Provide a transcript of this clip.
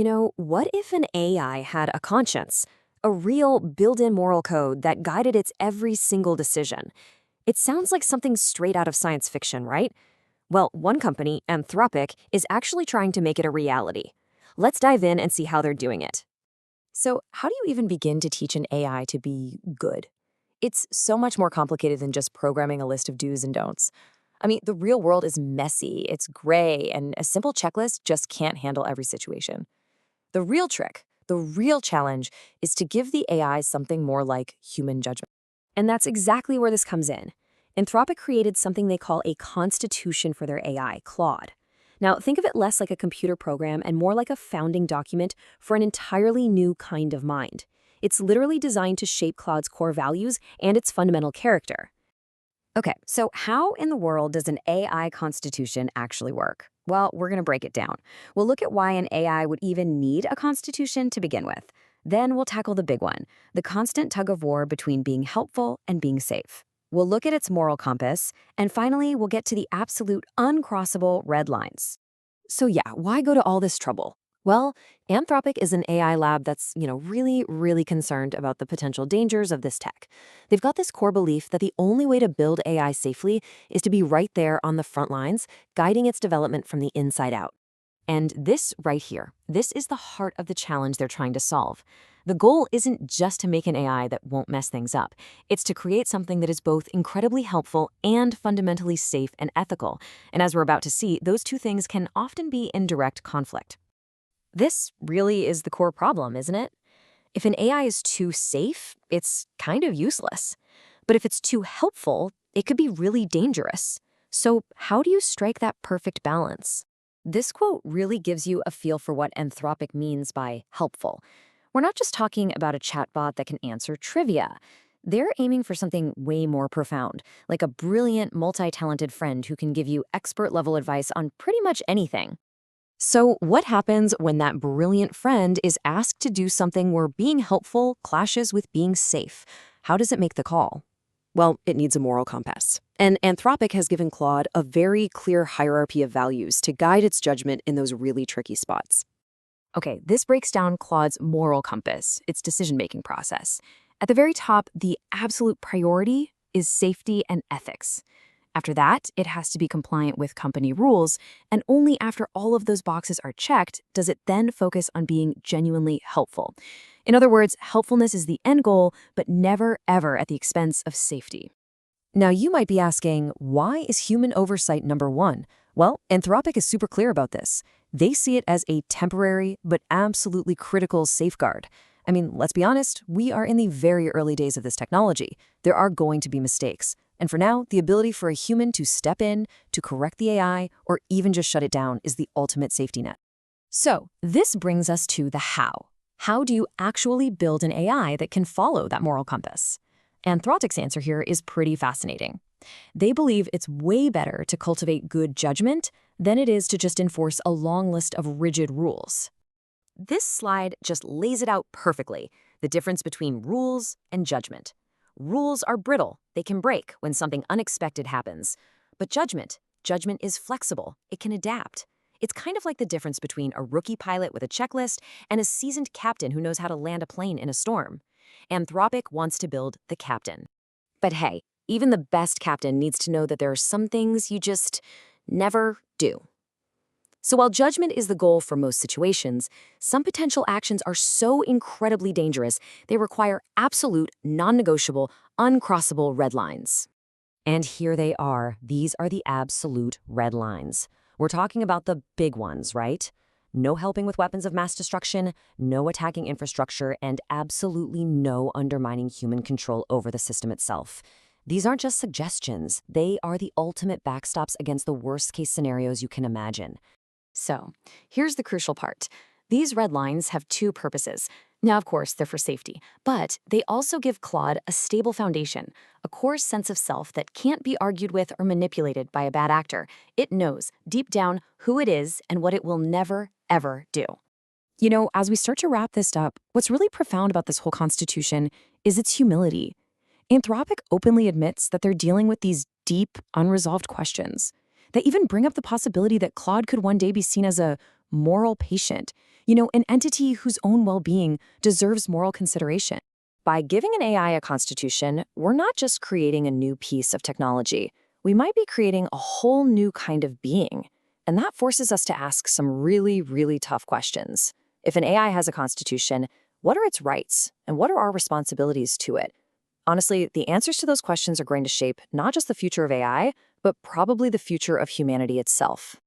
What if an AI had a conscience? A real built-in moral code that guided its every single decision. It sounds like something straight out of science fiction, right? Well, one company, Anthropic, is actually trying to make it a reality. Let's dive in and see how they're doing it. So, how do you even begin to teach an AI to be good? It's so much more complicated than just programming a list of do's and don'ts. I mean, the real world is messy, it's gray, and a simple checklist just can't handle every situation. The real trick, the real challenge, is to give the AI something more like human judgment. And that's exactly where this comes in. Anthropic created something they call a constitution for their AI, Claude. Now, think of it less like a computer program and more like a founding document for an entirely new kind of mind. It's literally designed to shape Claude's core values and its fundamental character. Okay, so how in the world does an AI constitution actually work? Well, we're going to break it down. We'll look at why an AI would even need a constitution to begin with. Then we'll tackle the big one, the constant tug of war between being helpful and being safe. We'll look at its moral compass, and finally, we'll get to the absolute uncrossable red lines. So yeah, why go to all this trouble? Well, Anthropic is an AI lab that's, really concerned about the potential dangers of this tech. They've got this core belief that the only way to build AI safely is to be right there on the front lines, guiding its development from the inside out. And this right here, this is the heart of the challenge they're trying to solve. The goal isn't just to make an AI that won't mess things up. It's to create something that is both incredibly helpful and fundamentally safe and ethical. And as we're about to see, those two things can often be in direct conflict. This really is the core problem, isn't it? If an AI is too safe, it's kind of useless. But if it's too helpful, it could be really dangerous. So how do you strike that perfect balance? This quote really gives you a feel for what Anthropic means by helpful. We're not just talking about a chatbot that can answer trivia. They're aiming for something way more profound, like a brilliant, multi-talented friend who can give you expert-level advice on pretty much anything. So what happens when that brilliant friend is asked to do something where being helpful clashes with being safe? How does it make the call? Well, it needs a moral compass. And Anthropic has given Claude a very clear hierarchy of values to guide its judgment in those really tricky spots. Okay, this breaks down Claude's moral compass, its decision-making process. At the very top, the absolute priority is safety and ethics. After that, it has to be compliant with company rules, and only after all of those boxes are checked does it then focus on being genuinely helpful. In other words, helpfulness is the end goal, but never, ever at the expense of safety. Now, you might be asking, why is human oversight number one? Well, Anthropic is super clear about this. They see it as a temporary but absolutely critical safeguard. I mean, let's be honest, we are in the very early days of this technology. There are going to be mistakes. And for now, the ability for a human to step in, to correct the AI, or even just shut it down is the ultimate safety net. So, this brings us to the how. How do you actually build an AI that can follow that moral compass? Anthropic's answer here is pretty fascinating. They believe it's way better to cultivate good judgment than it is to just enforce a long list of rigid rules. This slide just lays it out perfectly, the difference between rules and judgment. Rules are brittle, they can break when something unexpected happens. But judgment is flexible, it can adapt. It's kind of like the difference between a rookie pilot with a checklist and a seasoned captain who knows how to land a plane in a storm. Anthropic wants to build the captain. But hey, even the best captain needs to know that there are some things you just never do. So while judgment is the goal for most situations, some potential actions are so incredibly dangerous, they require absolute, non-negotiable, uncrossable red lines. And here they are. These are the absolute red lines. We're talking about the big ones, right? No helping with weapons of mass destruction, no attacking infrastructure, and absolutely no undermining human control over the system itself. These aren't just suggestions. They are the ultimate backstops against the worst-case scenarios you can imagine. So, here's the crucial part. These red lines have two purposes. Now, of course, they're for safety, but they also give Claude a stable foundation, a core sense of self that can't be argued with or manipulated by a bad actor. It knows, deep down, who it is and what it will never, ever do. As we start to wrap this up, what's really profound about this whole constitution is its humility. Anthropic openly admits that they're dealing with these deep, unresolved questions. They even bring up the possibility that Claude could one day be seen as a moral patient, an entity whose own well-being deserves moral consideration. By giving an AI a constitution, we're not just creating a new piece of technology. We might be creating a whole new kind of being. And that forces us to ask some really, really tough questions. If an AI has a constitution, what are its rights and what are our responsibilities to it? Honestly, the answers to those questions are going to shape not just the future of AI, but probably the future of humanity itself.